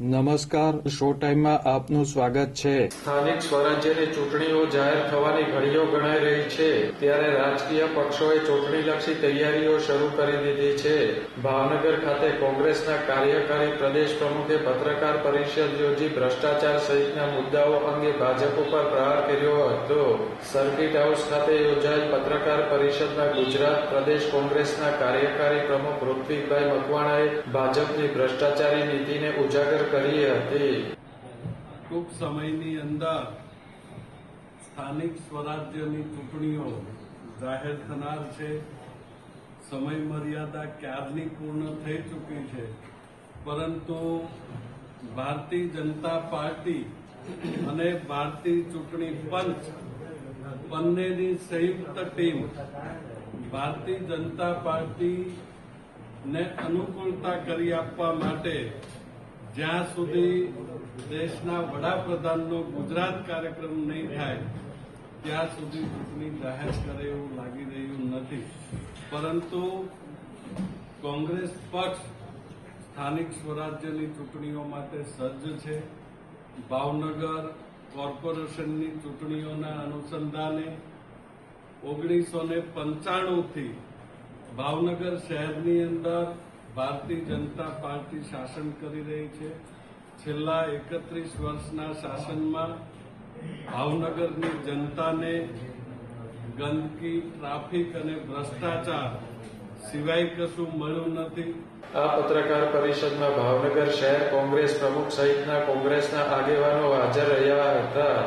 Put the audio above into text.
નમસ્કાર, શો ટાઈમમાં આપનું સ્વાગત છે. સ્થાનિક સ્વરાજ્યની ચૂંટણીઓ જાહેર થવાની ઘડીઓ ગણાઈ રહી છે, ત્યારે રાજકીય પક્ષોએ ચૂંટણીલક્ષી તૈયારીઓ શરૂ કરી દીધી છે. ભાવનગર ખાતે કોંગ્રેસના કાર્યકારી પ્રદેશ પ્રમુખે પત્રકાર પરિષદ યોજી ભ્રષ્ટાચાર સહિતના મુદ્દાઓ અંગે ભાજપ ઉપર પ્રહાર કર્યો હતો. સર્કિટ હાઉસ ખાતે યોજાયેલ પત્રકાર પરિષદમાં ગુજરાત પ્રદેશ કોંગ્રેસના કાર્યકારી પ્રમુખ ઋત્વિકભાઈ મકવાણાએ ભાજપની ભ્રષ્ટાચારી નીતિને ઉજાગર કરી હતી. ટૂંક સમયની અંદર સ્થાનિક સ્વરાજ્યની ચૂંટણીઓ જાહેર થનાર છે. સમય મર્યાદા ક્યારની પૂર્ણ થઈ ચૂકી છે, પરંતુ ભારતીય જનતા પાર્ટી અને ભારતીય ચૂંટણી પંચ બંનેની સંયુક્ત ટીમ ભારતીય જનતા પાર્ટીને અનુકૂળતા કરી આપવા માટે જ્યાં સુધી દેશના વડાપ્રધાનનો ગુજરાત કાર્યક્રમ નહીં થાય ત્યાં સુધી ચૂંટણી જાહેર કરે એવું લાગી રહ્યું નથી. પરંતુ કોંગ્રેસ પક્ષ સ્થાનિક સ્વરાજ્યની ચૂંટણીઓ માટે સજ્જ છે. ભાવનગર કોર્પોરેશનની ચૂંટણીઓના અનુસંધાને 1995થી ભાવનગર શહેરની અંદર ભારતીય જનતા પાર્ટી શાસન કરી રહી છે. છેલ્લા 31 વર્ષના શાસનમાં ભાવનગરની જનતાને ગંદકી, ટ્રાફિક અને ભ્રષ્ટાચાર સિવાય કશું મળ્યું નથી. આ પત્રકાર પરિષદમાં ભાવનગર શહેર કોંગ્રેસ પ્રમુખ સહિતના કોંગ્રેસના આગેવાનો હાજર રહ્યા હતા.